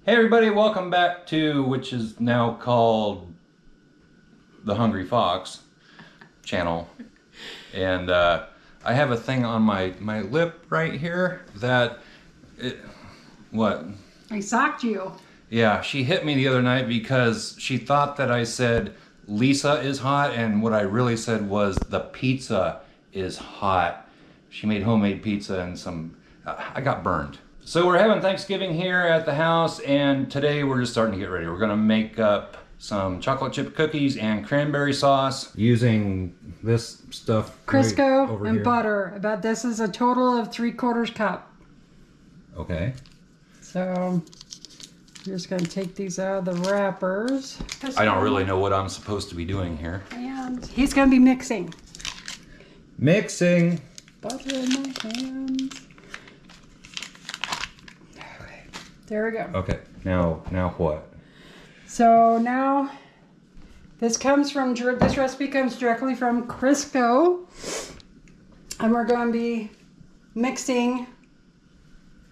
Hey everybody, welcome back to, which is now called the Hungry Fox channel. And I have a thing on my lip right here that, what? I socked you. Yeah, she hit me the other night because she thought that I said Lisa is hot, and what I really said was the pizza is hot. She made homemade pizza and I got burned. So we're having Thanksgiving here at the house, and today we're just starting to get ready. We're gonna make up some chocolate chip cookies and cranberry sauce using this stuff Crisco right over and here. butter. About this is a total of 3/4 cup. Okay. So we're just gonna take these out of the wrappers. I don't really know what I'm supposed to be doing here. And he's gonna be mixing. Mixing. Butter in my hands. There we go. Okay, now what? So now this recipe comes directly from Crisco, and we're going to be mixing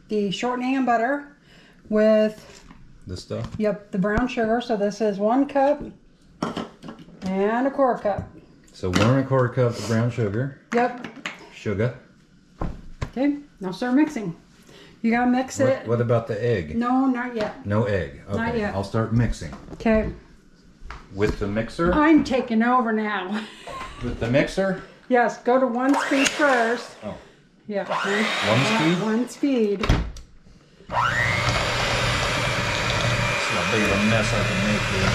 the shortening and butter with This stuff? the brown sugar. So this is 1 cup and 1/4 cup. So 1 1/4 cup of brown sugar. Yep. Sugar. Okay, now start mixing. You gotta mix it. What about the egg? No, not yet. No egg. Okay, Not yet. I'll start mixing. Okay, With the mixer? I'm taking over now. With the mixer? Yes, go to 1 speed first. Oh. Yeah. 1 speed? 1 speed. See how big of a mess I can make here.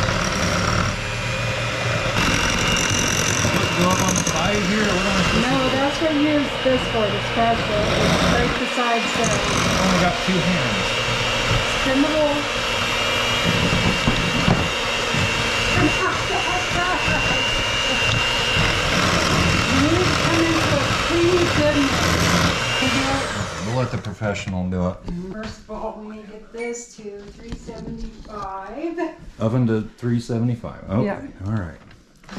Go up on the side here? What am I supposed No, to do? that's what you use this for, to scratch it. Break the sides down. I only got 2 hands. Spin the bowl. You need to come into a creamy goodness. We'll let the professional do it. First of all, we need to get this to 375. Oven to 375. Okay, Yeah. all right.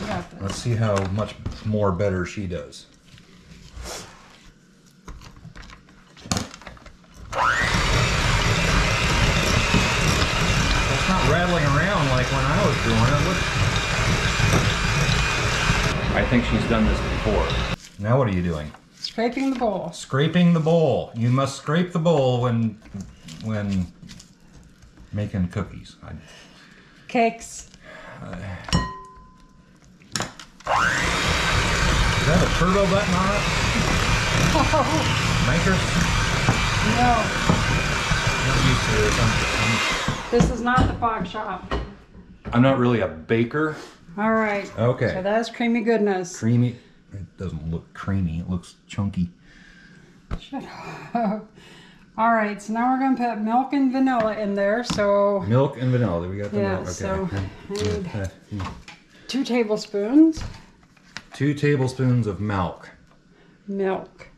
You got this. Let's see how much more better she does. It's not rattling around like when I was doing it. I think she's done this before. Now what are you doing? Scraping the bowl. Scraping the bowl. You must scrape the bowl when making cookies. Cakes. Is that a turbo button on it? Maker? No, Not used to this. this is not the Fox shop. I'm not really a baker. All right. Okay. So that's creamy goodness. Creamy. It doesn't look creamy. It looks chunky. Shut up. All right, so now we're going to put milk and vanilla in there. So Milk and vanilla. We got the Yeah, milk. Okay. so I need Uh, 2 tablespoons 2 tablespoons of milk. milk.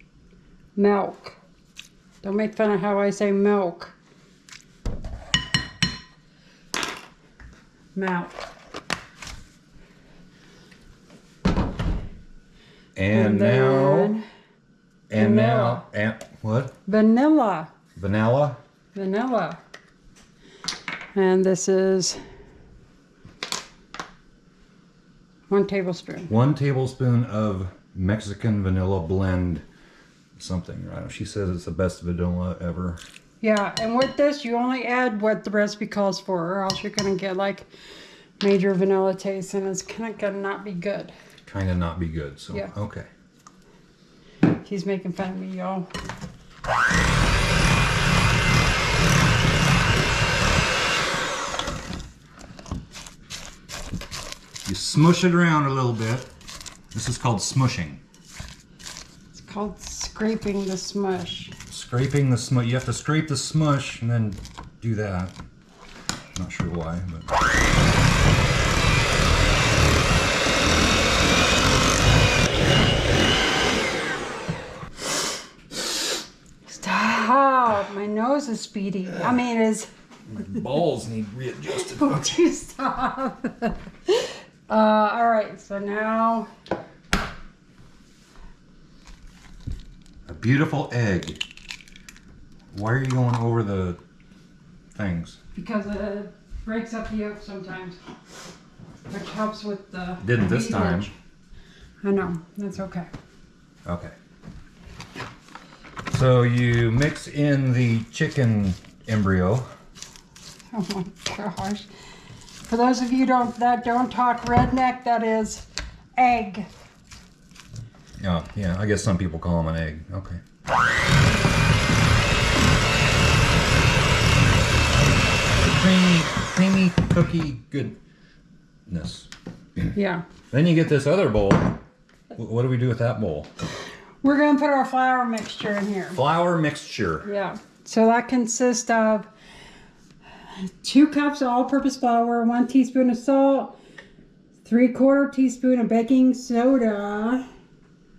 Milk. Don't make fun of how I say milk. Milk. And then vanilla. and what? Vanilla. Vanilla. Vanilla. And this is 1 tablespoon. 1 tablespoon of Mexican vanilla blend something. Right? She says it's the best vanilla ever. Yeah, and with this, you only add what the recipe calls for, or else you're going to get like major vanilla taste, and it's kind of going to not be good. Kind of not be good. So Yeah. okay. He's making fun of me, y'all. You smush it around a little bit. This is called smushing. It's called scraping the smush. Scraping the smush. You have to scrape the smush and then do that. Not sure why, but. Stop! My nose is speedy. I mean, it's. Balls need readjusted. Would you stop? All right, so now A beautiful egg. Why are you going over the things? because it breaks up the yolk sometimes, which helps with the Didn't this time. cleavage. I know, that's okay. Okay. So you mix in the chicken embryo. Oh my gosh. For those of you that don't talk redneck, that is egg. Oh, yeah, I guess some people call them an egg. Okay. Creamy cookie goodness. Yeah. Then you get this other bowl. What do we do with that bowl? We're going to put our flour mixture in here. Flour mixture. Yeah. So that consists of 2 cups of all-purpose flour, 1 teaspoon of salt, 3/4 teaspoon of baking soda,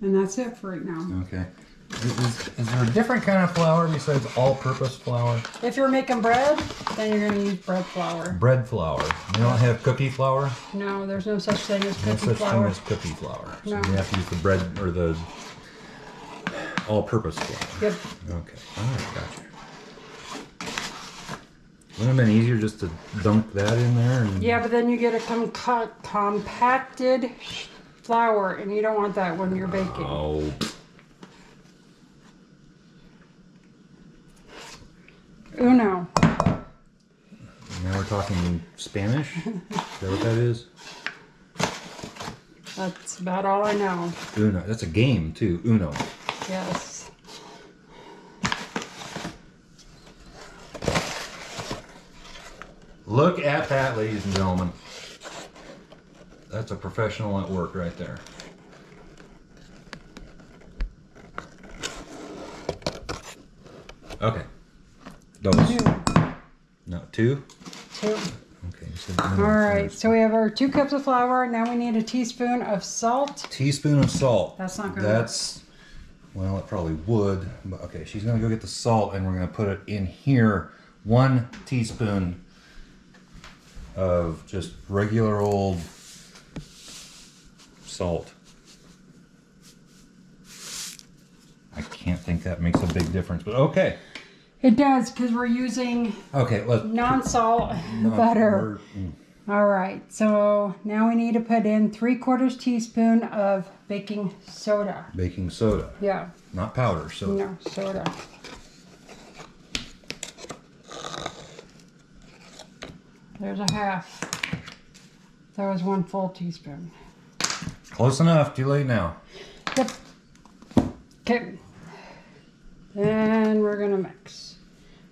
and that's it for right now. Okay. Is there a different kind of flour besides all-purpose flour? If you're making bread, then you're going to use bread flour. Bread flour. You don't have cookie flour? No, there's no such thing as No cookie such flour. thing as cookie flour. So No. you have to use the bread or the all-purpose flour. Yep. Okay. All right. Gotcha. Wouldn't it have been easier just to dunk that in there? And... Yeah, but then you get a compacted flour, and you don't want that when you're baking. Oh. Uno. Now we're talking Spanish? Is that what that is? That's about all I know. Uno. That's a game, too. Uno. Yes. Look at that, ladies and gentlemen. That's a professional at work right there. Okay. Those. 2. No, 2? 2. Okay. So All right. So we have our 2 cups of flour. Now we need a teaspoon of salt. Teaspoon of salt. That's not going to work. That's, well, it probably would. But okay, she's going to go get the salt and we're going to put it in here. 1 teaspoon of just regular old salt. I can't think that makes a big difference, but okay. It does, because we're using Okay, let's. non-salt butter. All right. So now we need to put in 3/4 teaspoon of baking soda. Baking soda, Yeah. not powder. So No, soda. There's a half. That was 1 full teaspoon. close enough. Too late now. Yep. Okay. Then we're gonna mix.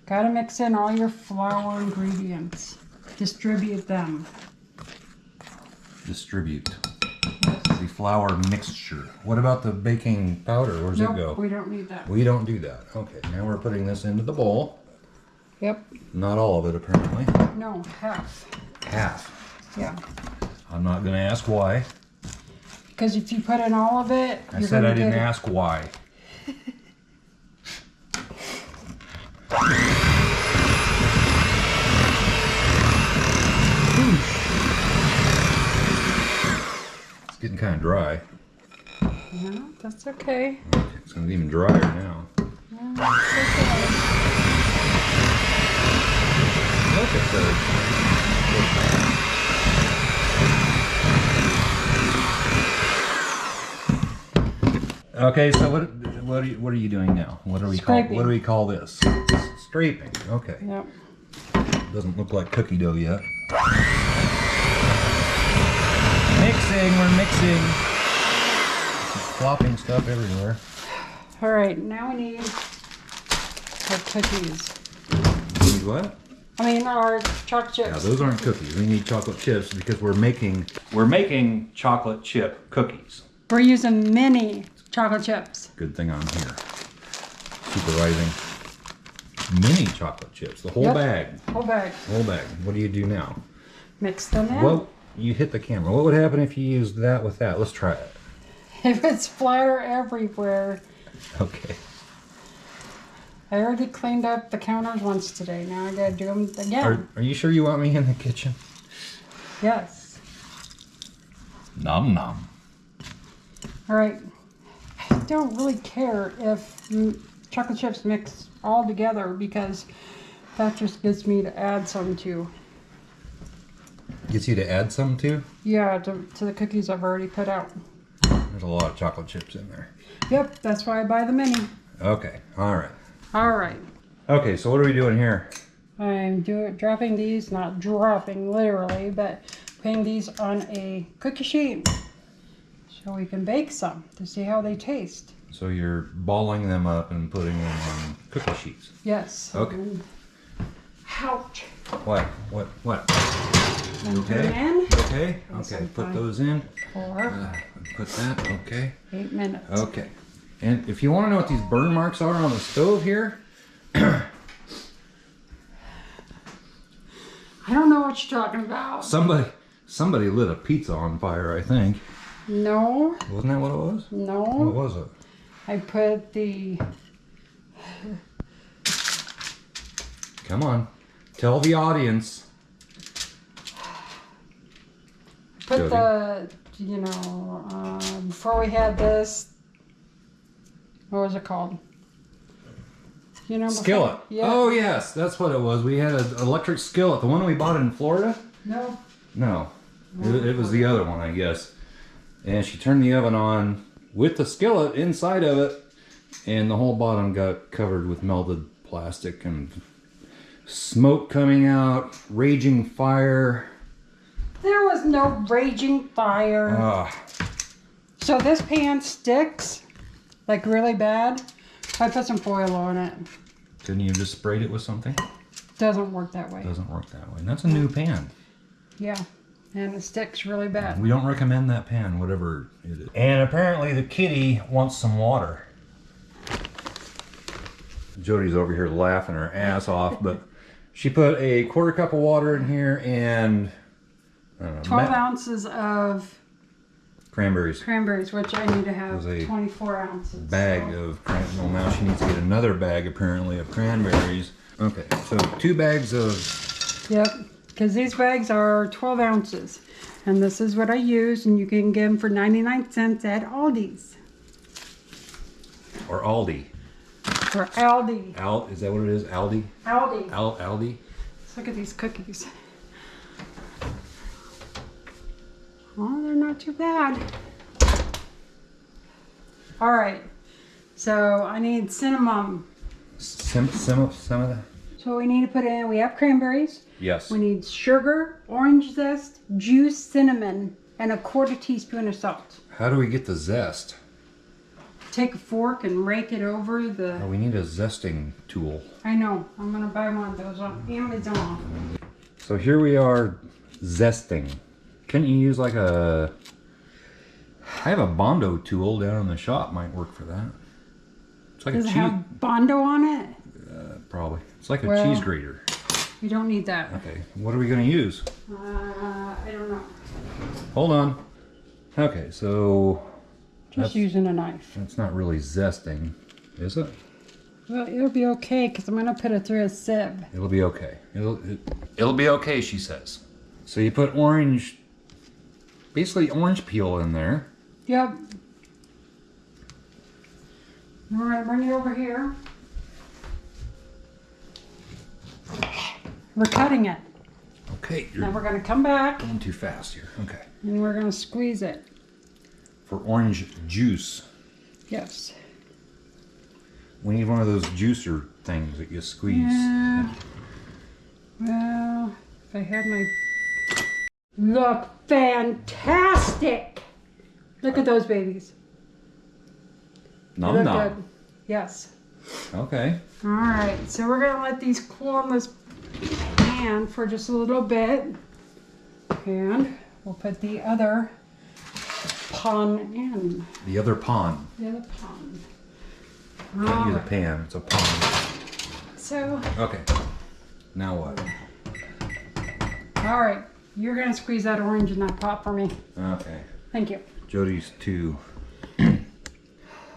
Gotta mix in all your flour ingredients. Distribute them. Distribute the flour mixture. What about the baking powder? Where's Nope, it go? we don't need that. We don't do that. Okay, now we're putting this into the bowl. Yep. Not all of it, apparently. No, half. Half. Yeah. I'm not going to ask why. Because if you put in all of it, I you're said gonna I didn't get it. ask why. It's getting kind of dry. Yeah, that's okay. It's going to be even drier now. Yeah, that's okay. Look at those. Okay, so what are you doing now? What do we Scraping. call this? Scraping. Okay. Yep. Doesn't look like cookie dough yet. Mixing, we're mixing. Flopping stuff everywhere. All right, now we need our cookies. Need what? I mean, our chocolate chips. Yeah, those aren't cookies. We need chocolate chips because we're making chocolate chip cookies. We're using mini chocolate chips. Good thing I'm here. Supervising mini chocolate chips. The whole Yep. bag. Whole bag. Whole bag. What do you do now? Mix them in. Well, you hit the camera. What would happen if you used that with that? Let's try it. If it's flour everywhere. Okay. I already cleaned up the counters once today. Now I gotta do them again. Are you sure you want me in the kitchen? Yes. Nom nom. All right. I don't really care if chocolate chips mix all together because That just gets me to add some to. Gets you to add some too? Yeah, to the cookies I've already put out. There's a lot of chocolate chips in there. Yep, that's why I buy the mini. Okay, all right. All right. Okay, so what are we doing here? I'm dropping these, not dropping literally, but putting these on a cookie sheet so we can bake some to see how they taste. So you're balling them up and putting them on cookie sheets. Yes. Okay. Ouch. What? And Okay. put 'em in Okay. Okay. Put those in. for Put that. Okay. 8 minutes. Okay. And if you want to know what these burn marks are on the stove here, I don't know what you're talking about. somebody lit a pizza on fire, I think. No. Wasn't that what it was? No. What was it? I put the... Come on. Tell the audience. Put Jodi? the, before we had this, what was it called? Before, Skillet. yeah. Oh, yes. That's what it was. We had an electric skillet. The one we bought in Florida? No. No. It was the other one, I guess. And she turned the oven on with the skillet inside of it, and the whole bottom got covered with melted plastic and smoke coming out, raging fire. There was no raging fire. So this pan sticks like really bad. I put some foil on it. Couldn't you just sprayed it with something? Doesn't work that way. Doesn't work that way. And that's a new pan. Yeah, and it sticks really bad. We don't recommend that pan, whatever it is. And apparently the kitty wants some water. Jodi's over here laughing her ass off, but she put a 1/4 cup of water in here and 12 ounces of cranberries. cranberries, which I need to have There's a 24 ounces. Bag of cranberries. Well, now she needs to get another bag apparently of cranberries. Okay, so 2 bags of... Yep, because these bags are 12 ounces. And this is what I use, and you can get them for 99 cents at Aldi's. Or Aldi. Or Aldi. Is that what it is? Aldi? Aldi. Aldi? Let's look at these cookies. Oh, they're not too bad. All right, so I need cinnamon. Some of that? So we need to put in, we have cranberries. Yes. We need sugar, orange zest, juice, cinnamon, and a 1/4 teaspoon of salt. How do we get the zest? Take a fork and rake it over the... Oh, we need a zesting tool. I know, I'm gonna buy one of those on Amazon. So here we are zesting. Couldn't you use like a... I have a Bondo tool down in the shop, might work for that. It's like Does a it cheese... have Bondo on it? Probably. It's like a Well- cheese grater. We don't need that. Okay, what are we gonna use? I don't know. Hold on. Okay, so... Just using a knife. That's not really zesting, is it? Well, it'll be okay because I'm gonna put it through a sieve. It'll be okay. It'll be okay, she says. So you put basically orange peel in there. Yep. We're gonna bring it over here. We're cutting it. Okay, Now you're we're gonna come back going too fast here. Okay. and we're gonna squeeze it. For orange juice. Yes. We need one of those juicer things that you squeeze. Yeah. Well, if I had my... Look fantastic! Look at those babies. They Nom look nom. good. Yes. Okay. Alright, so we're gonna let these cool on this pan for just a little bit. And we'll put the other pan in. The other pan. The other pan. Can't use a Alright, pan, it's a pan. so, Okay. Now what? alright, you're gonna squeeze that orange in that pot for me. Okay. Thank you. Jodi's to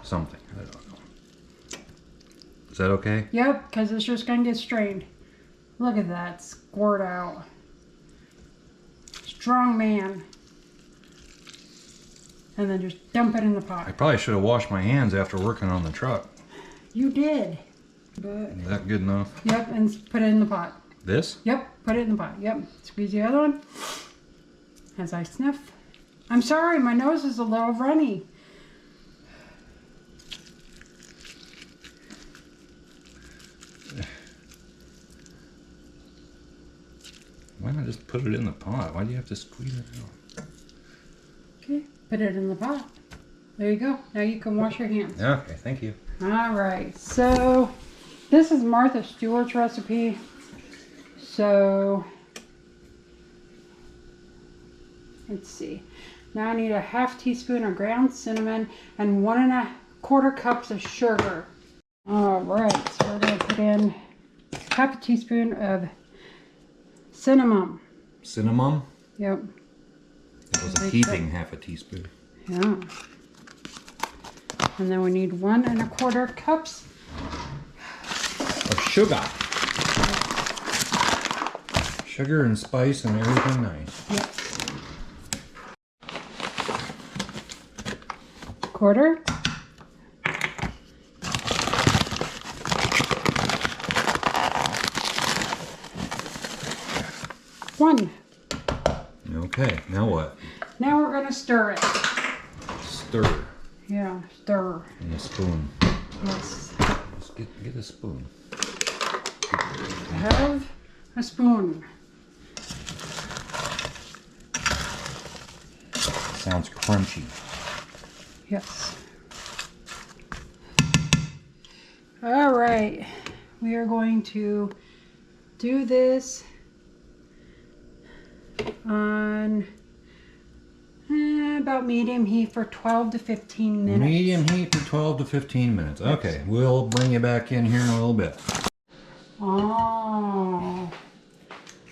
something. I don't know. Is that okay? Yep, because it's just gonna get strained. Look at that, squirt out. Strong man. And then just dump it in the I pot. probably should have washed my hands after working on the truck. You did. But, Is that good enough? yep, and put it in the pot. This? Yep, put it in the pot. Yep, squeeze the other one as I sniff. I'm sorry, my nose is a little runny. Why not just put it in the pot? Why do you have to squeeze it out? Okay, put it in the pot. There you go. Now you can wash your hands. Okay, thank you. All right, so this is Martha Stewart's recipe. So let's see. Now I need a ½ teaspoon of ground cinnamon and 1¼ cups of sugar. All right, so we're gonna put in ½ teaspoon of cinnamon. Cinnamon? Yep. It was a heaping ½ teaspoon. Yeah. And then we need 1¼ cups of sugar. Sugar and spice and everything nice. Yep. Quarter. One. Okay, now what? Now we're going to stir it. Stir. Yeah, stir. And a spoon. Yes. Let's get a spoon. Have a spoon. Sounds crunchy. Yes. All right. We are going to do this on about medium heat for 12 to 15 minutes. Medium heat for 12 to 15 minutes. Okay, we'll bring you back in here in a little bit. Oh.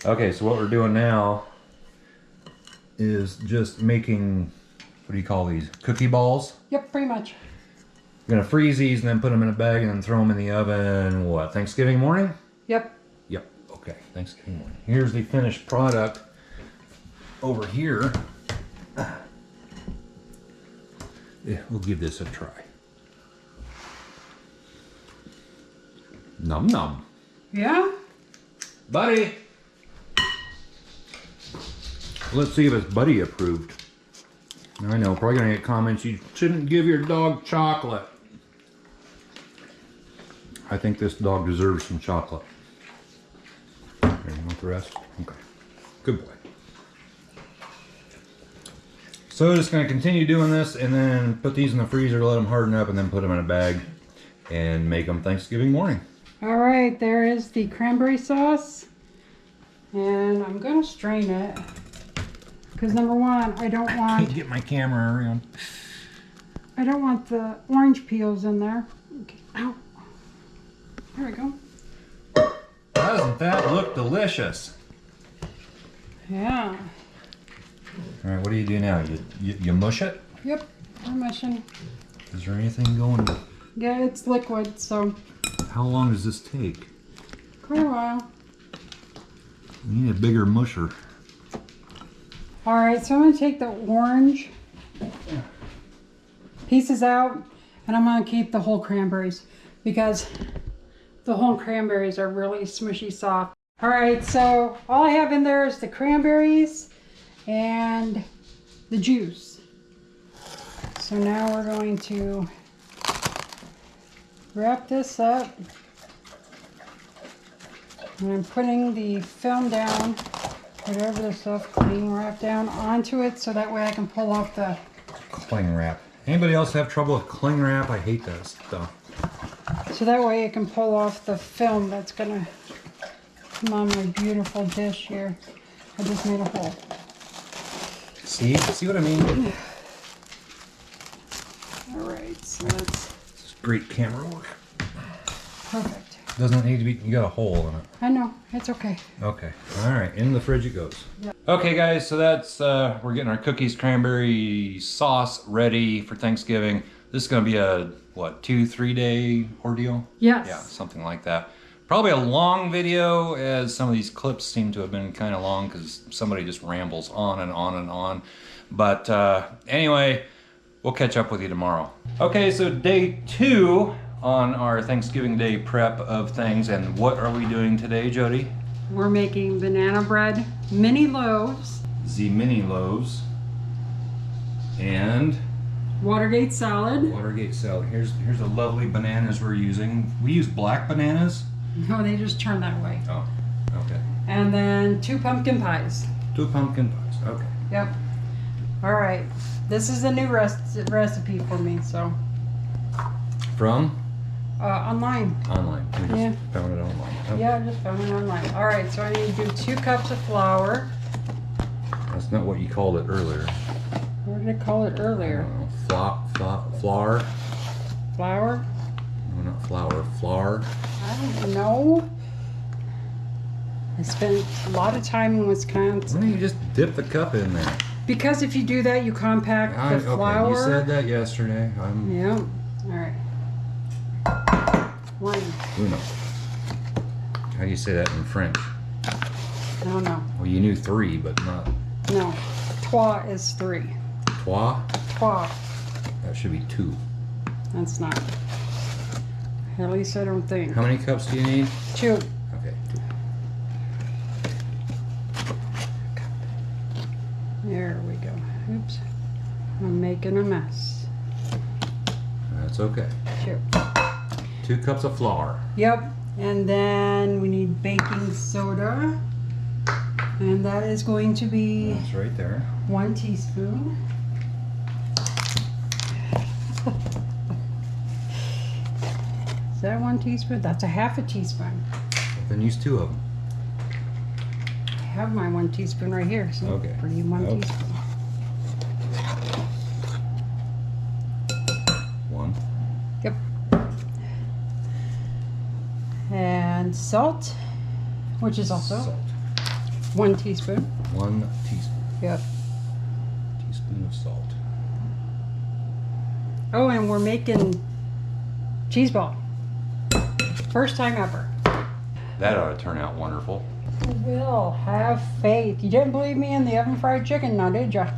Okay, so what we're doing now is just making, what do you call these? Cookie balls? Yep, pretty much. We're gonna freeze these and then put them in a bag and then throw them in the oven, what, Thanksgiving morning? Yep. Yep, okay, Thanksgiving morning. Here's the finished product over here. Yeah, we'll give this a try. Num num. Yeah? Buddy! Let's see if it's Buddy approved. I know, probably gonna get comments, you shouldn't give your dog chocolate. I think this dog deserves some chocolate. There, you want the rest? Okay. Good boy. So just gonna continue doing this and then put these in the freezer, let them harden up, and then put them in a bag and make them Thanksgiving morning. All right, there is the cranberry sauce. And I'm gonna strain it. Because number one, I don't want... Can't get my camera around. I don't want the orange peels in there. Okay. Ow. There we go. Doesn't that look delicious? Yeah. All right, what do you do now? You mush it? Yep, I'm mushing. Is there anything going? Yeah, it's liquid, so How long does this take? quite a while. We need a bigger musher. All right, so I'm gonna take the orange pieces out, and I'm gonna keep the whole cranberries because the whole cranberries are really smushy soft. All right, so all I have in there is the cranberries and the juice. So now we're going to wrap this up. And I'm putting the film down, whatever the stuff, cling wrap down onto it so that way I can pull off the... Cling wrap. Anybody else have trouble with cling wrap? I hate that stuff. So that way I can pull off the film that's gonna come on my beautiful dish here. I just made a hole. See what I mean? All right, so that's This is great camera work. perfect. Doesn't need to be, you got a hole in it. I know, it's okay. Okay, all right, in the fridge it goes. Yep. Okay guys, so that's, we're getting our cookies cranberry sauce ready for Thanksgiving. This is gonna be a, what, 2-3 day ordeal? Yes. Yeah, something like that. Probably a long video, as some of these clips seem to have been kind of long because somebody just rambles on and on and on. But anyway, we'll catch up with you tomorrow. Okay, so day 2, on our Thanksgiving Day prep of things. And what are we doing today, Jody? We're making banana bread mini loaves, The mini loaves and Watergate salad. Watergate salad. Here's the lovely bananas we're using. We use black bananas. No, they just turn that way. Oh, okay. And then 2 pumpkin pies. 2 pumpkin pies. Okay. Yep. All right. This is a new recipe for me, so. From? Online. Online. We just Yeah. found it online. Okay. Yeah, I just found it online. All right, so I need to do 2 cups of flour. That's not what you called it earlier. What did I call it earlier? Flour? Flour? No, not flour. Flour. I don't know. I spent a lot of time in Why Wisconsin. don't you just dip the cup in there? Because if you do that, you compact the flour. Okay, you said that yesterday. Yeah. All right. 1. Uno. How do you say that in French? No, no. Well, you knew 3, but not No. Trois is 3. trois. Trois. That should be 2. That's not. At least I don't think. How many cups do you need? 2. Okay, 2. There we go. Oops. I'm making a mess. That's okay. 2. 2 cups of flour. Yep. And then we need baking soda. And that is going to be That's right there. 1 teaspoon. Is that 1 teaspoon? That's a half a teaspoon. Then use 2 of them. I have my 1 teaspoon right here. So Okay. pretty 1 Okay. teaspoon. 1. Yep. And salt, which is also Salt. 1 teaspoon. 1 teaspoon. Yep. Teaspoon of salt. Oh, and we're making cheese ball. First time ever. That ought to turn out wonderful. Will have faith. You didn't believe me in the oven fried chicken, now did ya?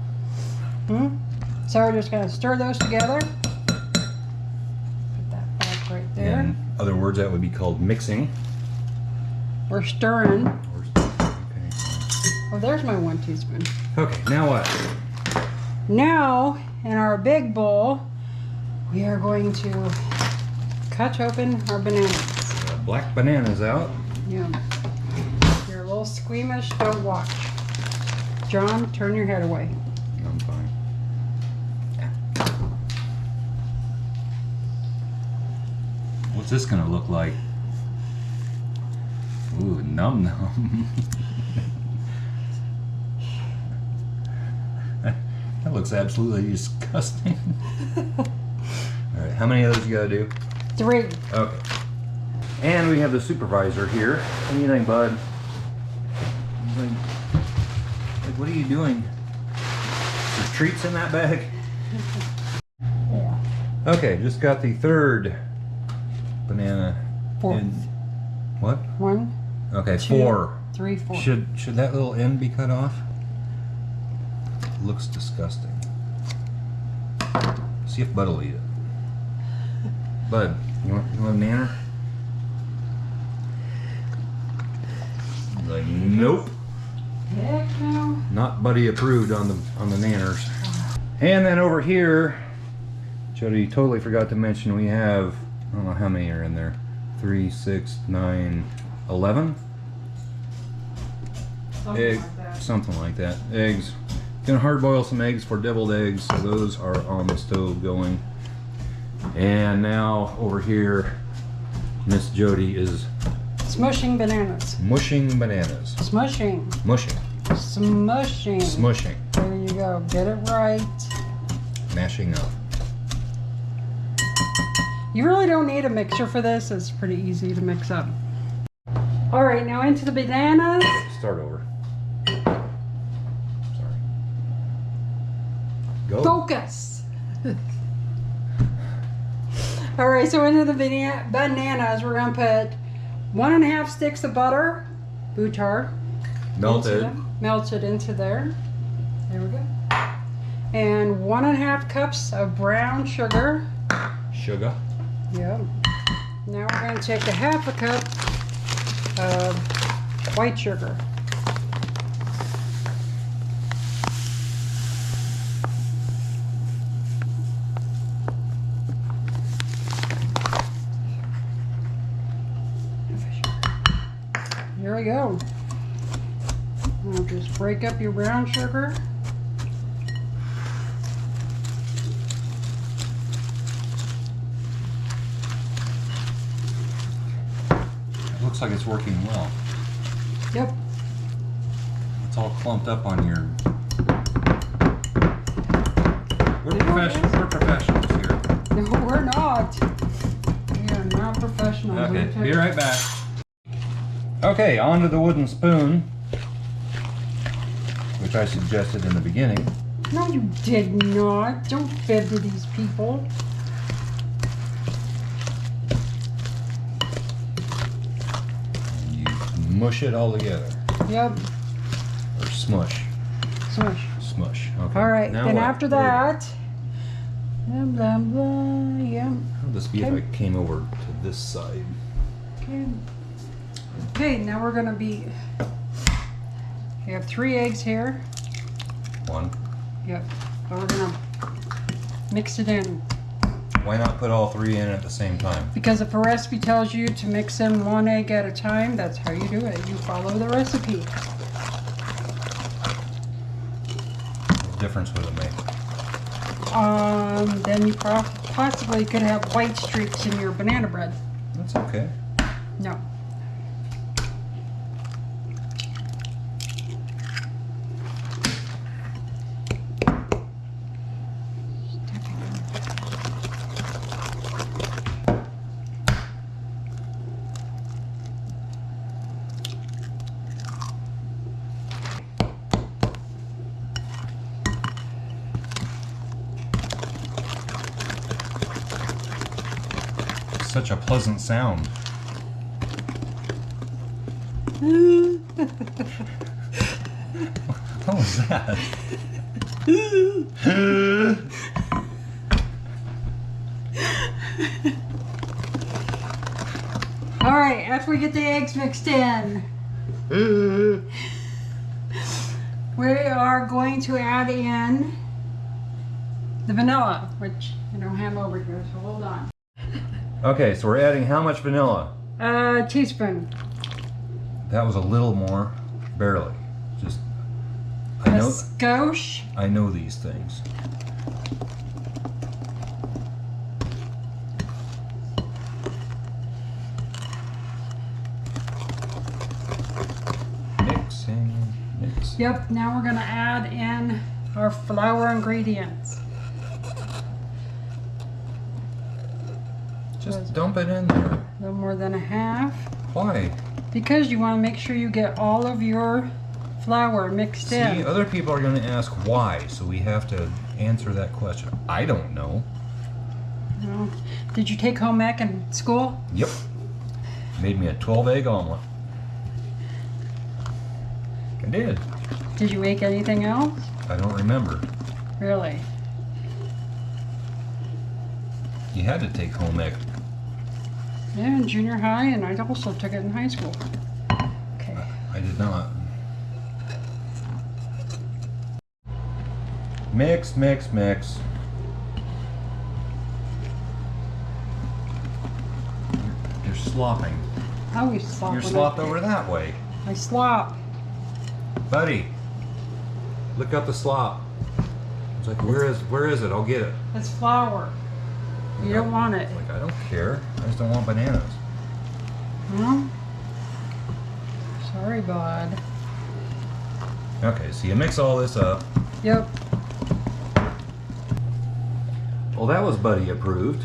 So we're just gonna stir those together. Put that back right there. In other words, that would be called mixing. We're stirring. Okay. Oh, there's my 1 teaspoon. Okay, now what? Now, in our big bowl, we are going to cut open our bananas. Black bananas out. Yeah. If you're a little squeamish, don't watch. John, turn your head away. I'm fine. What's this gonna look like? Ooh, num num. That looks absolutely disgusting. All right, how many of those you gotta do? 3. Okay. And we have the supervisor here. What do you think, bud? Like, what are you doing? There's treats in that bag? Yeah. Okay, just got the 3rd banana. 4. in- What? 1, Okay, 2, 4. 3, 4. Should that little end be cut off? Looks disgusting. See if Bud will eat it. Bud, you want a nanner? He's like, nope. Heck no. Not Buddy approved on the nanners. And then over here, Jody totally forgot to mention we have, I don't know how many are in there. 3, 6, 9, 11 something like that. Eggs. Gonna hard boil some eggs for deviled eggs, so those are on the stove going. And now over here, Miss Jody is Smushing bananas. mushing bananas. Smushing. Mushing. Smushing. Smushing. There you go. Get it right. Mashing up. You really don't need a mixer for this. It's pretty easy to mix up. All right, now into the bananas. Start over. Sorry. Go. Focus. All right, so into the bananas, we're gonna put 1.5 sticks of butter, butter, Melted. melted into there. There we go. And 1.5 cups of brown sugar. Sugar. Yep. Now we're going to take a half a cup of white sugar. Here we go. Now just break up your brown sugar. Looks like it's working well. Yep. It's all clumped up on your... We're professionals here. No, we're not. We are not professionals. Okay, be right back. Okay, onto the wooden spoon, which I suggested in the beginning. No, you did not. Don't fib to these people. You mush it all together. Yep. Or smush. Smush. Smush. Okay. All right. Now Then what? after that, blah blah blah. Yeah. How would this be if I came over to this side? Okay. Okay. Now we're gonna be. We have 3 eggs here. 1. Yep. So we're gonna mix it in. Why not put all 3 in at the same time? Because if a recipe tells you to mix in 1 egg at a time, that's how you do it. You follow the recipe. What difference would it make? Then you possibly could have white streaks in your banana bread. That's okay. No. Such a pleasant sound. What was that? All right, after we get the eggs mixed in, we are going to add in the vanilla, which I don't have over here, so hold on. Okay, so we're adding how much vanilla? A teaspoon. That was a little more, barely. Just, A skosh. I know these things. Mix. Yep, now we're gonna add in our flour ingredients. Just dump it in there. A little more than a half. Why? Because you want to make sure you get all of your flour mixed in. See, other people are going to ask why, so we have to answer that question. I don't know. No. Did you take home ec in school? Yep. Made me a 12-egg omelet. I did. Did you make anything else? I don't remember. Really? You had to take home ec. Yeah, in junior high, and I also took it in high school. Okay. I did not. Mix, mix, mix. You're slopping. I always slop. You're when slopped over that way. I slop. Buddy, look up the slop. It's like, where is it? I'll get it. It's flour. You don't want it. Like, I don't care. I just don't want bananas. Well, sorry, bud. Okay, so you mix all this up. Yep. Well, that was Buddy approved.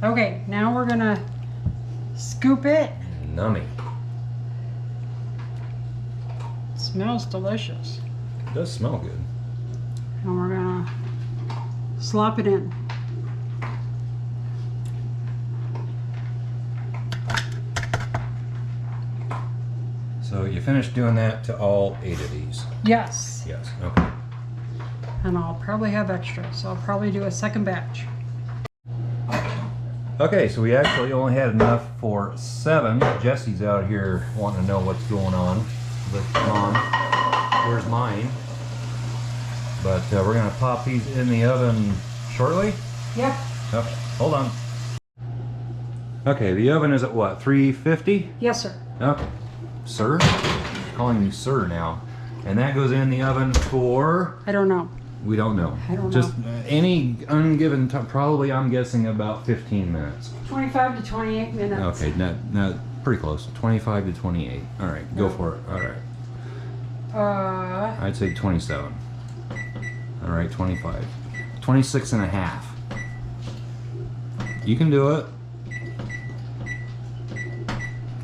Okay, now we're gonna scoop it. Nummy. It smells delicious. It does smell good. And we're gonna slop it in. So you finished doing that to all 8 of these? Yes. Yes, okay. and I'll probably have extra, so I'll probably do a second batch. Okay, so we actually only had enough for 7. Jesse's out here wanting to know what's going on with Mom. Where's mine? But we're gonna pop these in the oven shortly. Yep. Oh, hold on. Okay, the oven is at what, 350? Yes, sir. Okay, sir? I'm calling you sir now. And that goes in the oven for? I don't know. We don't know. I don't Just know. any ungiven time, probably I'm guessing about 15 minutes. 25 to 28 minutes. Okay, not pretty close. 25 to 28. All right, go for it. All right. I'd say 27. All right, 25. 26 and a half. You can do it.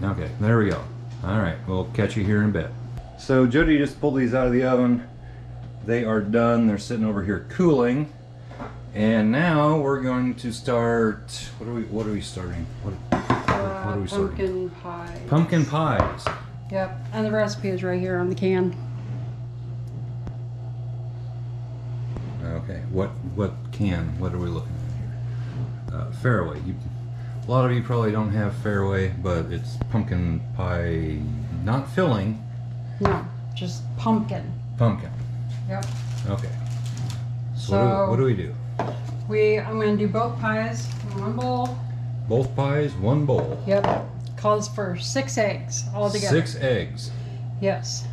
Okay, there we go. All right, we'll catch you here in a bit. So Jodi just pulled these out of the oven. They are done. They're sitting over here cooling. And now we're going to start. What are we starting? What are we starting? Pumpkin pie. Pumpkin pies. Yep, and the recipe is right here on the can. Okay, what can? What are we looking at here? Fairway. A lot of you probably don't have Fairway, but it's pumpkin pie, not filling. No, just pumpkin. Pumpkin. Yep. Okay. So what do we do? I'm going to do both pies in one bowl. Both pies, one bowl. Yep. Calls for 6 eggs altogether. 6 eggs. Yes.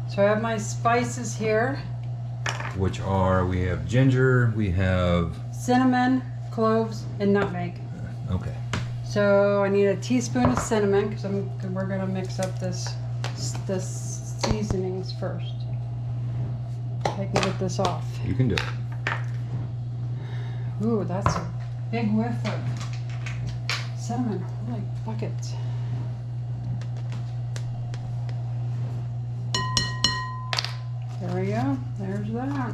So I have my spices here. Which are, we have ginger, we have... Cinnamon, cloves, and nutmeg. Okay. So I need a teaspoon of cinnamon because we're going to mix up this seasonings first. I can get this off. You can do it. Ooh, that's a big whiff of cinnamon. Holy buckets. There we go. There's that.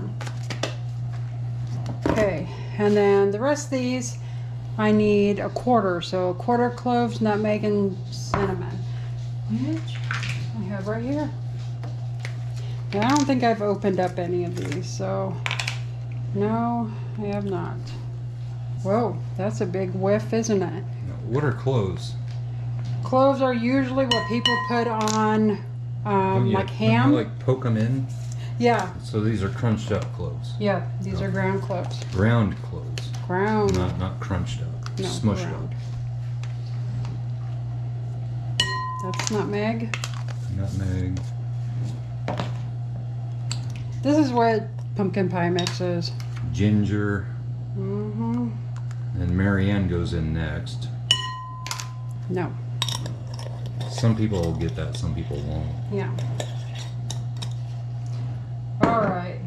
Okay, and then the rest of these, I need a quarter. So a quarter cloves, nutmeg, and cinnamon, which I have right here. Now, I don't think I've opened up any of these, so no, I have not. Whoa, that's a big whiff, isn't it? What are cloves? Cloves are usually what people put on, like ham. You like poke them in? Yeah. So these are crunched up cloves. Yeah, these are ground cloves. Ground cloves. Ground. Not crunched up. No, Smushed ground. up. That's nutmeg. Nutmeg. This is what pumpkin pie mix is. Ginger. Mm-hmm. And Marianne goes in next. No. Some people will get that, some people won't. Yeah. All right.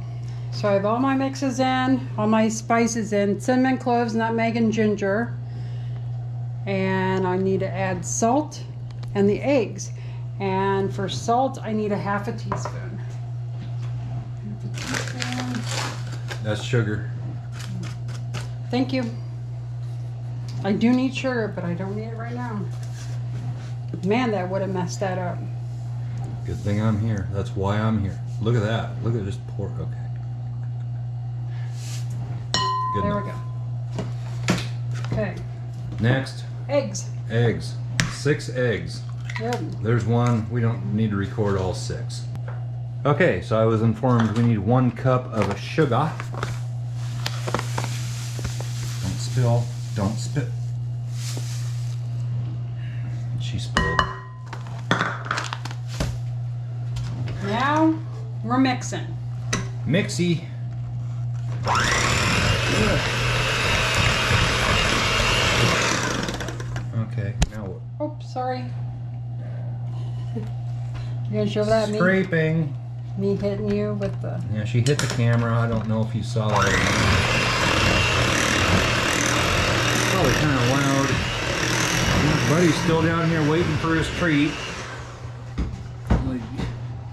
So I have all my mixes in, all my spices in, cinnamon, cloves, nutmeg, and ginger. And I need to add salt and the eggs. And for salt, I need a half a teaspoon. That's sugar. Thank you. I do need sugar, but I don't need it right now. Man, that would have messed that up. Good thing I'm here. That's why I'm here. Look at that. Look at this pour. Okay. Good There enough. we go. Okay. Next. Eggs. Eggs. 6 eggs. Yep. There's one. We don't need to record all 6. Okay, so I was informed we need 1 cup of sugar. Don't spill. Don't spit. She spilled. Now we're mixing. Mixy. Okay, now what? Oh, sorry. You gonna show that Scraping. me hitting you with the... Yeah, she hit the camera. I don't know if you saw that or not. Probably kind of loud. Buddy's still down here waiting for his treat.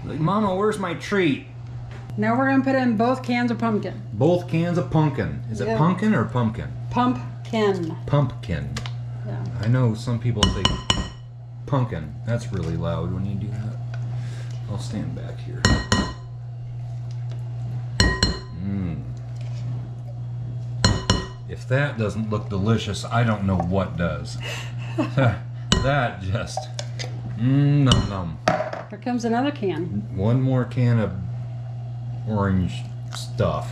Like, Mama, where's my treat? Now we're gonna put in both cans of pumpkin. Both cans of pumpkin. Is it Yeah. pumpkin or pumpkin? Pumpkin. Pumpkin. Yeah. I know some people say pumpkin. That's really loud when you do that. I'll stand back here. If that doesn't look delicious, I don't know what does. That just, num num. Here comes another can. One more can of orange stuff.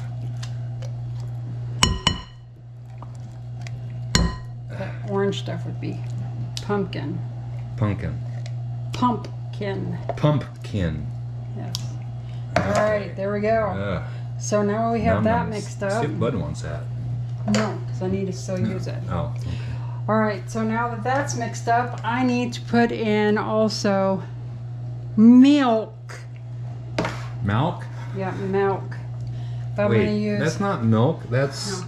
The orange stuff would be pumpkin. Pumpkin. Pumpkin. Pumpkin. Yes. All right, there we go. So now we have that mixed up. See if Bud wants that. No, because I need to still use it. Oh. Okay. All right, so now that that's mixed up, I need to put in also milk. Milk? Yeah, milk. If I'm Wait, gonna use that's not milk. That's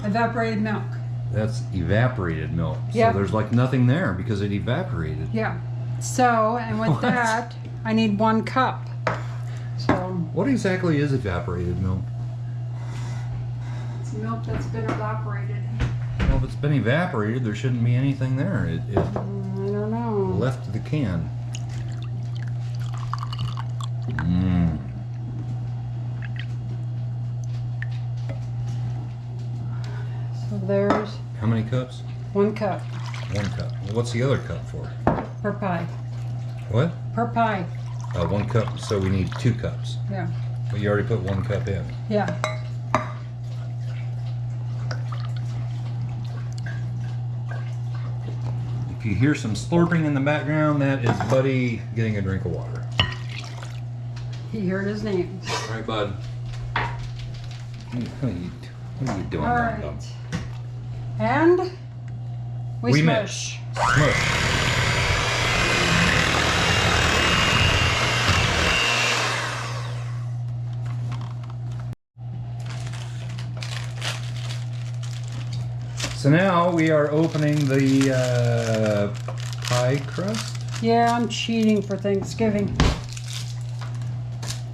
evaporated milk. that's evaporated milk. Yep. So there's like nothing there because it evaporated. Yeah. So, and with What? that, I need 1 cup. So What exactly is evaporated milk? it's milk that's been evaporated. Well, if it's been evaporated, there shouldn't be anything there. It I don't know. left the can. Mmm. So there's How many cups? 1 cup 1 cup. Well, what's the other cup for? per pie. What? Per pie. 1 cup. So we need 2 cups. Yeah. But you already put 1 cup in. Yeah. If you hear some slurping in the background, that is Buddy getting a drink of water. He heard his name. All right, Bud. What are you doing All there, right. Bud? And we mix. smush. Smush. So now we are opening the pie crust. Yeah, I'm cheating for Thanksgiving.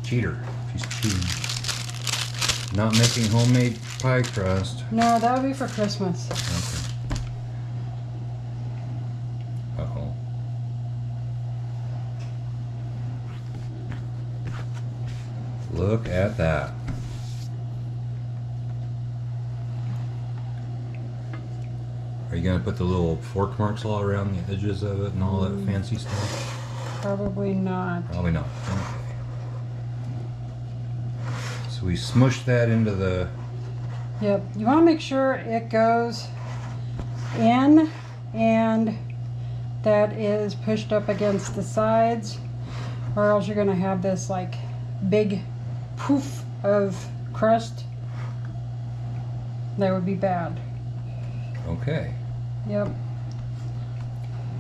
Cheater. She's cheating. Not making homemade pie crust. No, that would be for Christmas. Okay. Uh-oh. Look at that. Are you gonna put the little fork marks all around the edges of it and all that fancy stuff? Probably not. Probably not. Okay. So we smush that into the... Yep. You want to make sure it goes in and that is pushed up against the sides, or else you're going to have this like big poof of crust. That would be bad. Okay. Yep.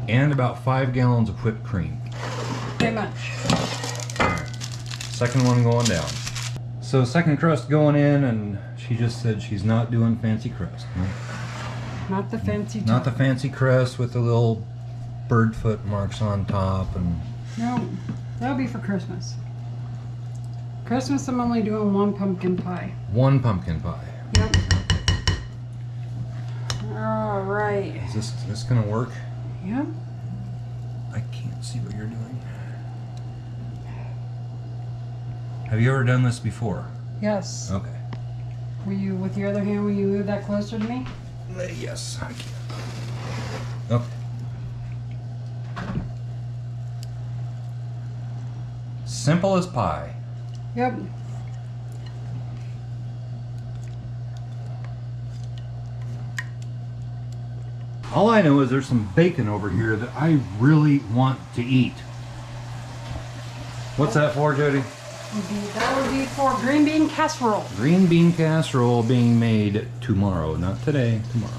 And about 5 gallons of whipped cream. Pretty much. Alright. Second one going down. So second crust going in, and she just said she's not doing fancy crust. No? Not the fancy top. Not the fancy crust with the little bird foot marks on top and... No, that'll be for Christmas. Christmas I'm only doing 1 pumpkin pie. 1 pumpkin pie. Yep. All right. Is this gonna work? Yep. I can't see what you're doing. Have you ever done this before? Yes. Okay. Will you, with your other hand, will you move that closer to me? Yes, I can. Okay. Simple as pie. Yep. All I know is there's some bacon over here that I really want to eat. What's that for, Jody? That would be for green bean casserole. Green bean casserole being made tomorrow, not today, tomorrow.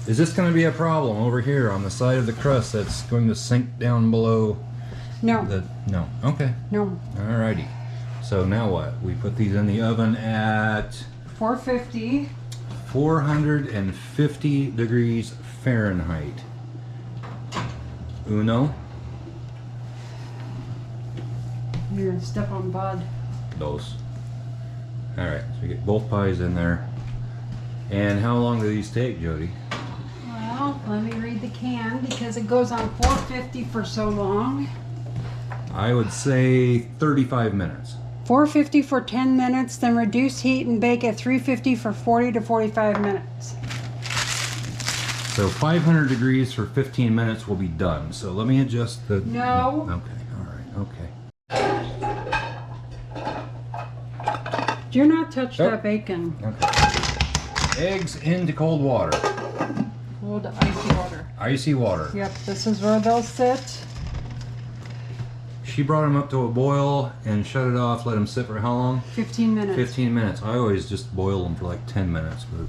Is this going to be a problem over here on the side of the crust that's going to sink down below No. the... No. Okay. No. Alrighty. So now what? We put these in the oven at 450. 450 degrees Fahrenheit. Uno, You're gonna step on Bud. dos. Alright, so we get both pies in there. And how long do these take, Jody? Well, let me read the can because it goes on 450 for so long. I would say 35 minutes. 450 for 10 minutes, then reduce heat and bake at 350 for 40 to 45 minutes. So 500 degrees for 15 minutes will be done. So let me adjust the... No. Okay, all right, okay. Do not touch that bacon. Okay. Eggs into cold water. Cold icy water. Icy water. Yep, this is where they'll sit. She brought them up to a boil and shut it off, let them sit for how long? 15 minutes. 15 minutes. I always just boil them for like 10 minutes. But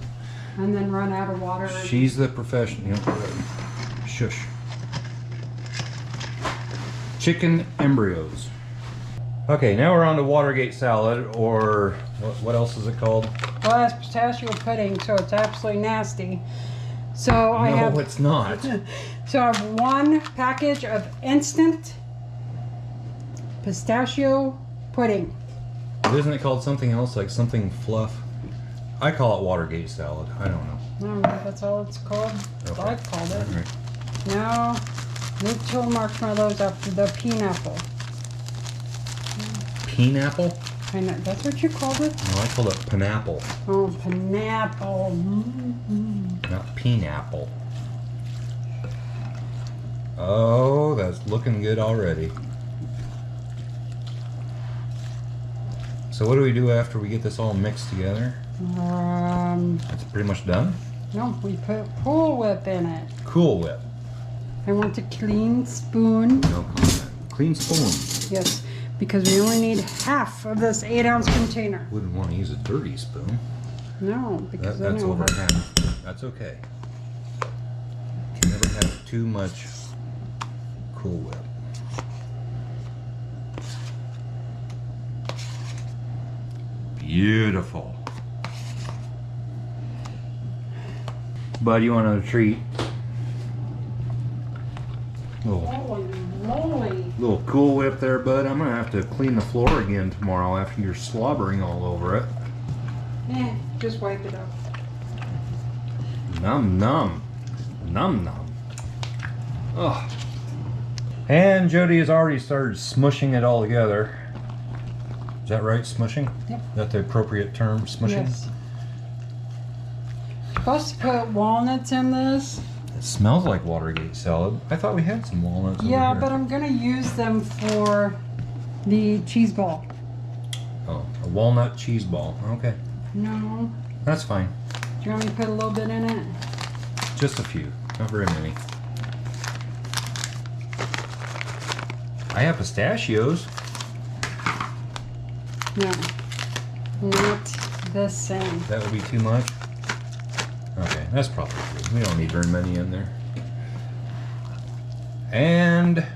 and then run out of water. she's the professional. You know, shush. Chicken embryos. Okay, now we're on to Watergate salad, or what else is it called? Well, that's pistachio pudding, so it's absolutely nasty. So No, it's not. So I have one package of instant pistachio pudding. Isn't it called something else, like something fluff? I call it Watergate salad. I don't know. No, that's all it's called. That's all I've called it. All right. Now, little marshmallows after the pineapple. Pineapple? I know, that's what you called it? No, I called it pineapple, Oh, pineapple. Mm-hmm. not pineapple. Oh, that's looking good already. So what do we do after we get this all mixed together? That's pretty much done? No, we put Cool Whip in it. Cool Whip. I want a clean spoon. No comment. Clean spoon. Yes, because we only need half of this 8-ounce container. Wouldn't want to use a dirty spoon. No, because I That's know over how. half. That's okay. Can never have too much Cool Whip. Beautiful. Bud, you want a treat? Holy moly. Little Cool Whip there, bud. I'm gonna have to clean the floor again tomorrow after you're slobbering all over it. Just wipe it up. Num num. Num num. Ugh. And Jodi has already started smushing it all together. Is that right, smushing? Yep. Is that the appropriate term, smushing? Yes. Supposed to put walnuts in this. It smells like Watergate salad. I thought we had some walnuts Yeah, over here. but I'm gonna use them for the cheese ball. Oh, a walnut cheese ball. Okay. No. That's fine. Do you want me to put a little bit in it? Just a few. Not very many. I have pistachios. No. Not the same. That would be too much. Okay, that's probably good. We don't need very many in there. And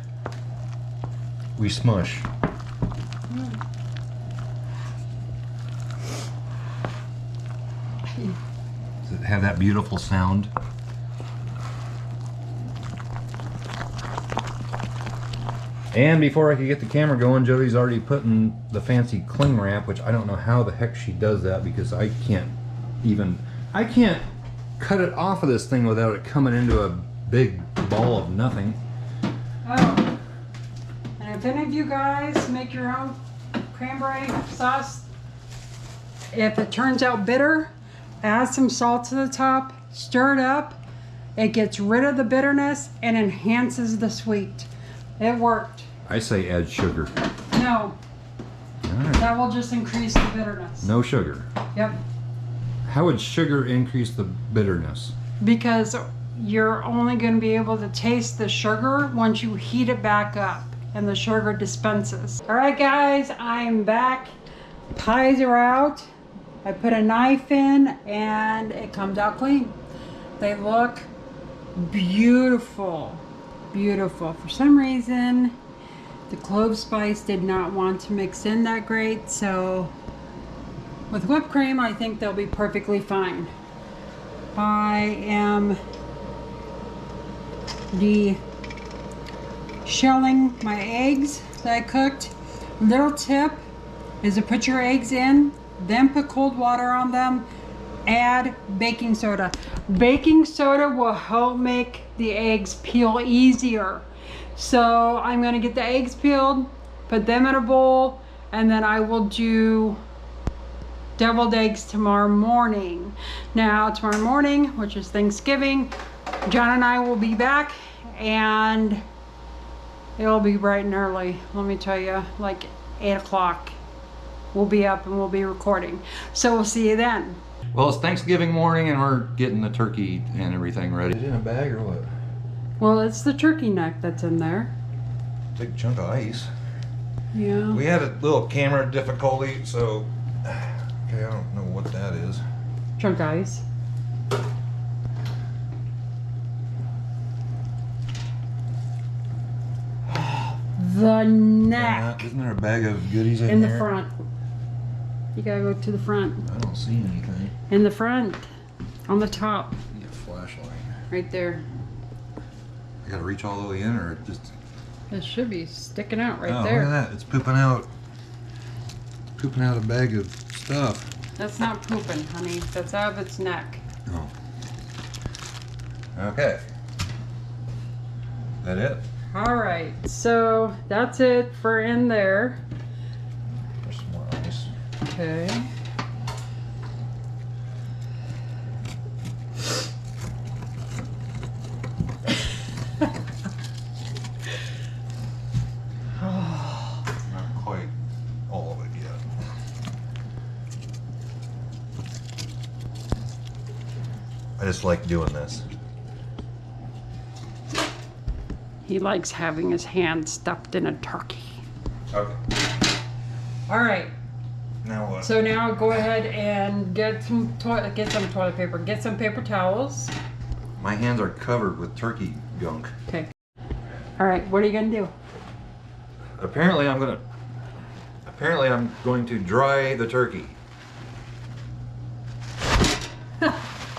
we smush. Does it have that beautiful sound? And before I could get the camera going, Jodi's already putting the fancy cling wrap, which I don't know how the heck she does that because I can't cut it off of this thing without it coming into a big ball of nothing. Oh. And if any of you guys make your own cranberry sauce, if it turns out bitter, add some salt to the top, stir it up. It gets rid of the bitterness and enhances the sweet. It worked. I say add sugar. No, All right. that will just increase the bitterness. No sugar. Yep. How would sugar increase the bitterness? Because you're only going to be able to taste the sugar once you heat it back up and the sugar dispenses. All right, guys, I'm back. Pies are out. I put a knife in and it comes out clean. They look beautiful. Beautiful. For some reason, the clove spice did not want to mix in that great, so with whipped cream, I think they'll be perfectly fine. I am shelling my eggs that I cooked. Little tip is to put your eggs in, then put cold water on them, add baking soda. Baking soda will help make the eggs peel easier. So I'm gonna get the eggs peeled, put them in a bowl, and then I will do deviled eggs tomorrow morning. Now tomorrow morning, which is Thanksgiving, John and I will be back, and it'll be bright and early. Let me tell you, like 8 o'clock. We'll be up and we'll be recording. So we'll see you then. Well, it's Thanksgiving morning and we're getting the turkey and everything ready. Is it in a bag or what? Well, it's the turkey neck that's in there. Big chunk of ice. Yeah. We had a little camera difficulty, so okay, I don't know what that is. Chunk ice. The neck. Isn't there a bag of goodies in In the there? front. You gotta go to the front. I don't see anything. In the front. On the top. Get a flashlight. Right there. I gotta reach all the way in, or just. It should be sticking out right Oh, there. look at that! It's pooping out. Pooping out a bag of stuff. That's not pooping, honey. That's out of its neck. Oh. Okay. That it? Alright, so that's it for in there. There's some more ice. Okay. Not quite all of it yet. I just like doing this. He likes having his hand stuffed in a turkey. Okay. Alright, Now what? so now go ahead and get some toilet paper. Get some paper towels. My hands are covered with turkey gunk. Okay. Alright, what are you gonna do? Apparently I'm going to dry the turkey.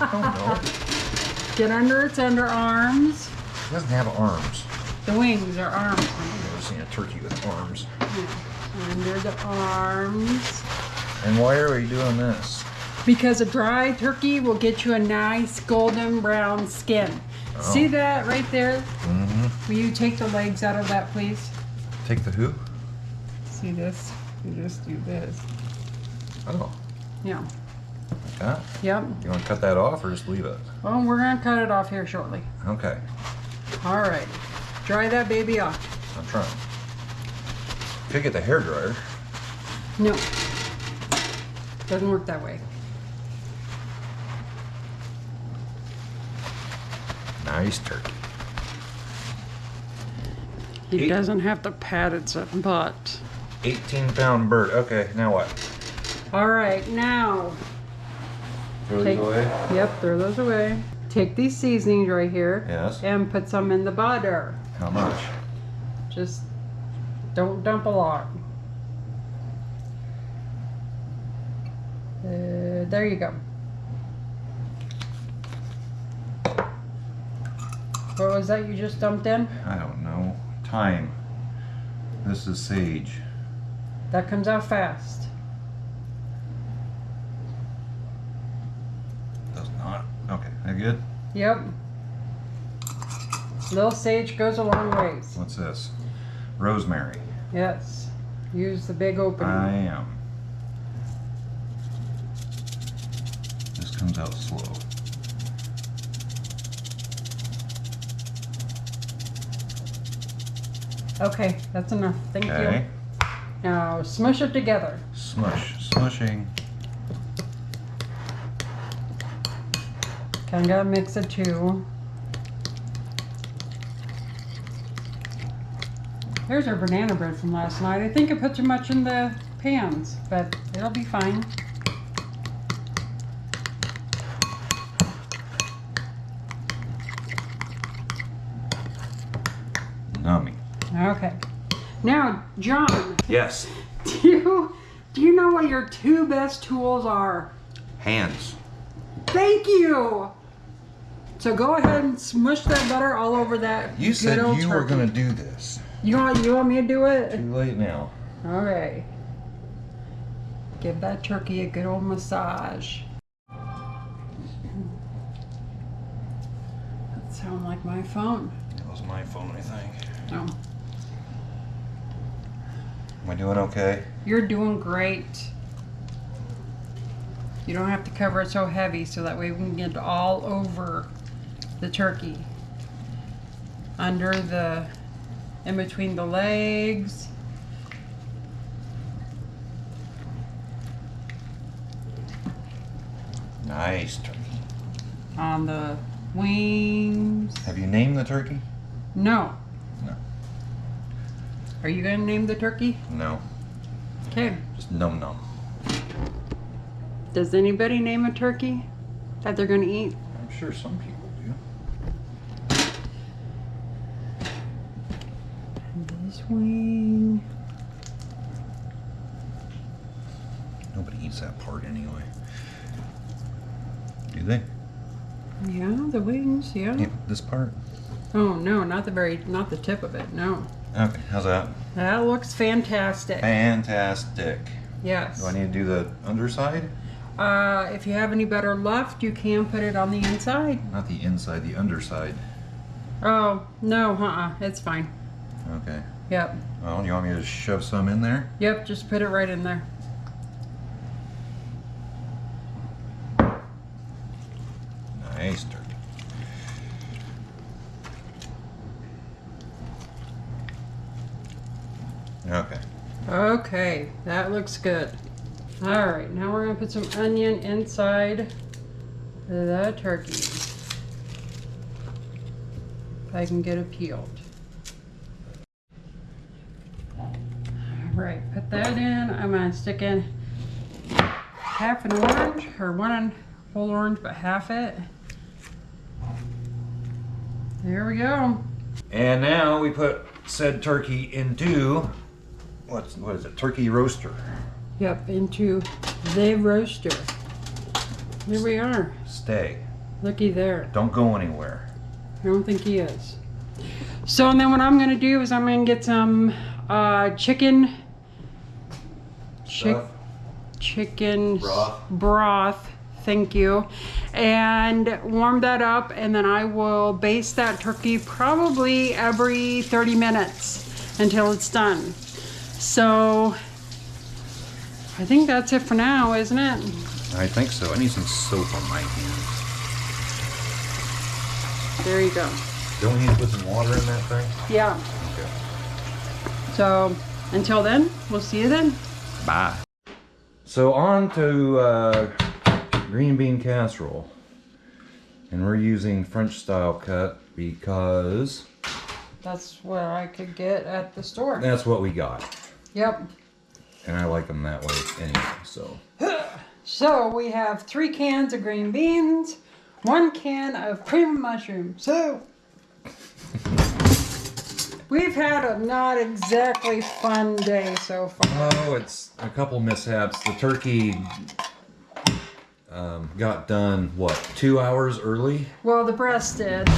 Oh no. Get under its underarms. It doesn't have arms. The wings are arms. I've never seen a turkey with arms. Under the arms. And why are we doing this? Because a dry turkey will get you a nice golden brown skin. Oh. See that right there? Mm-hmm. Will you take the legs out of that, please? Take the who? See this? You just do this. Oh, Yeah. like that? Yep. You want to cut that off or just leave it? Well, we're gonna cut it off here shortly. Okay, All right. Dry that baby off. I'm trying. Could get the hair dryer. No. Doesn't work that way. Nice turkey. He Eight. doesn't have to pat its butt. 18-pound bird. Okay, now what? All right, now. Throw Take- these away? Yep, throw those away. Take these seasonings right here. Yes. And put some in the butter. How much? Just don't dump a lot. There you go. What was that you just dumped in? I don't know. Thyme. This is sage. That comes out fast. Does not. Okay, that good? Yep. Little sage goes a long ways. What's this? Rosemary. Yes. Use the big opening. I am. This comes out slow. Okay, that's enough. Thank Okay. you. Now smush it together. Smush. Smushing. Kinda mix it too. There's our banana bread from last night. I think I put too much in the pans, but it'll be fine. Nummy. Okay. Now, John, Yes. do you know what your two best tools are? Hands. Thank you. So go ahead and smush that butter all over that. You said good old you were turkey. gonna do this. You want me to do it? Too late now. Okay. Give that turkey a good old massage. That sounds like my phone. That was my phone, I think. No. Am I doing okay? You're doing great. You don't have to cover it so heavy so that way we can get all over the turkey. In between the legs. Nice turkey. On the wings. Have you named the turkey? No. No. Are you gonna name the turkey? No. Okay. Just num num. Does anybody name a turkey that they're gonna eat? I'm sure some people do. This wing. Nobody eats that part anyway. Do they? Yeah, the wings, yeah. Yeah, this part? Oh no, not the tip of it, no. Okay, how's that? That looks fantastic. Fantastic. Yes. Do I need to do the underside? If you have any butter left, you can put it on the inside. Not the inside, the underside. Oh, no, it's fine. Okay. Yep. Well, you want me to shove some in there? Yep, just put it right in there. Nice turkey. Okay. Okay, that looks good. All right, now we're gonna put some onion inside the turkey. If I can get it peeled. All right, put that in. I'm gonna stick in half an orange, or whole orange, but half it. There we go. And now we put said turkey into, what is it, turkey roaster. Yep, into the roaster. Here we are. Stay. Looky there. Don't go anywhere. I don't think he is. So, and then what I'm gonna do is I'm gonna get some chicken broth. Thank you. And warm that up, and then I will baste that turkey probably every 30 minutes until it's done. So I think that's it for now, isn't it? I think so. I need some soap on my hands. There you go. Don't we need to put some water in that thing? Yeah. Okay. So until then, we'll see you then. Bye. So on to green bean casserole. And we're using French style cut because That's what I could get at the store. that's what we got. Yep. And I like them that way anyway, so. So we have 3 cans of green beans, 1 can of cream of mushroom. So we've had a not exactly fun day so far. Oh, it's a couple mishaps. The turkey got done, what, 2 hours early? Well, the breast did.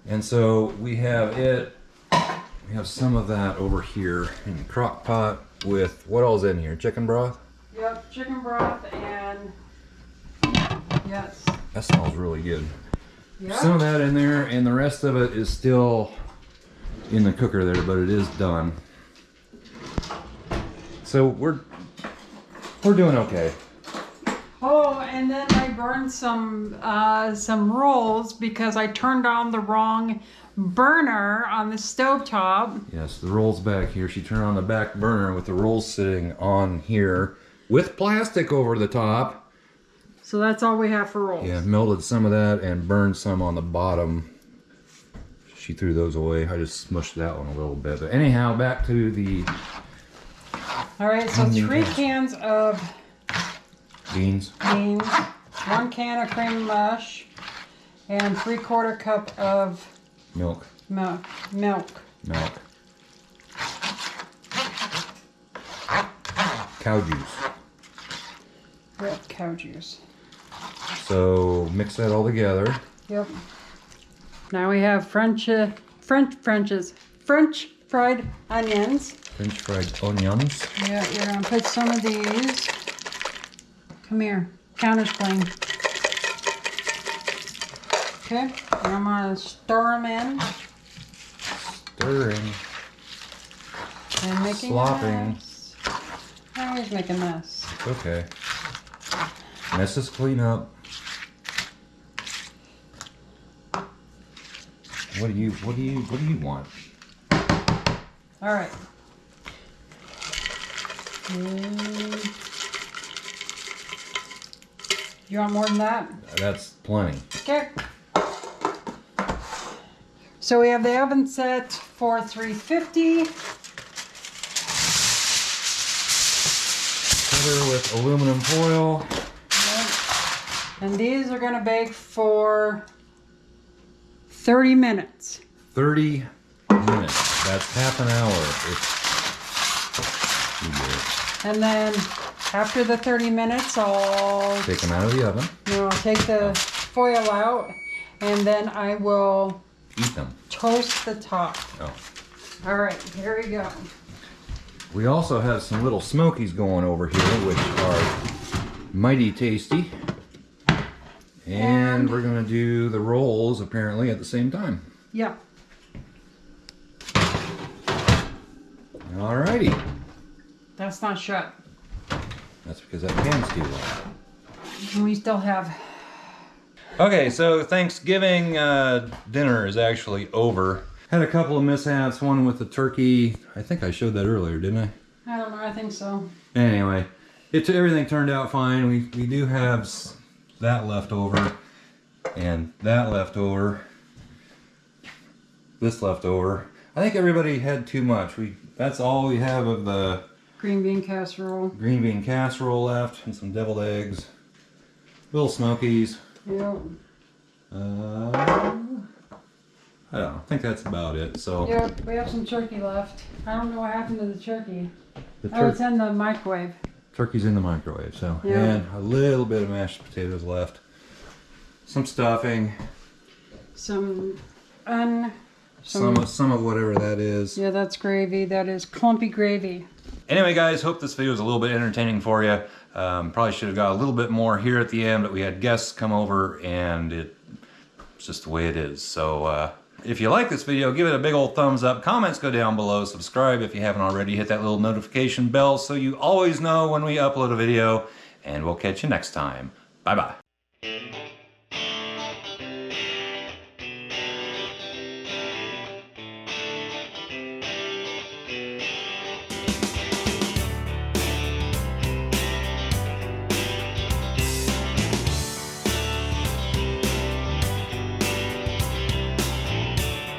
And so we have some of that over here in the crock pot with, what all's in here? Chicken broth? Yep, chicken broth and yes. That smells really good. Yep. Some of that in there, and the rest of it is still in the cooker there, but it is done. So we're doing okay. Oh, and then I burned some rolls because I turned on the wrong burner on the stovetop. Yes, the roll's back here. She turned on the back burner with the rolls sitting on here with plastic over the top. So that's all we have for rolls. Yeah, melted some of that and burned some on the bottom. She threw those away. I just smushed that one a little bit. But anyhow, back to the All right, so 3 cans of beans. 1 can of cream mush, and 3/4 cup of Milk. milk. Cow juice. Yep, cow juice. So mix that all together. Yep. Now we have French fried onions. French fried onions. Yeah, you're gonna put some of these. Come here, counter's clean. Okay, and I'm gonna stir them in. Stirring. And making Slopping. a mess. I always make a mess. Okay. Messes clean up. What do you want? All right. You want more than that? That's plenty. Okay. So we have the oven set for 350. Cover with aluminum foil. And these are going to bake for 30 minutes. 30 minutes. That's half an hour. And then after the 30 minutes, I'll Take them out of the oven. I'll take the foil out, and then I will Eat them. toast the top. Oh. All right, here we go. We also have some little smokies going over here, which are mighty tasty. And we're gonna do the rolls apparently at the same time. Yeah. Alrighty. That's not shut. That's because that pan's too loud. And we still have. Okay, so Thanksgiving dinner is actually over. Had a couple of mishaps, one with the turkey. I think I showed that earlier, didn't I? I don't know, I think so. Anyway, everything turned out fine. We do have that left over, and that left over, this left over. I think everybody had too much. That's all we have of the Green bean casserole. green bean casserole left, and some deviled eggs, little smokies. Yep. I don't know. I think that's about it. So Yep, we have some turkey left. I don't know what happened to the turkey. the Oh, it's in the microwave. turkey's in the microwave. So Yeah. and a little bit of mashed potatoes left, some stuffing, Some some of whatever that is. yeah, that's gravy. That is clumpy gravy. Anyway, guys, hope this video was a little bit entertaining for you. Probably should have got a little bit more here at the end, but we had guests come over, and it's just the way it is. So if you like this video, give it a big old thumbs up. Comments go down below. Subscribe if you haven't already. Hit that little notification bell so you always know when we upload a video. And we'll catch you next time. Bye-bye.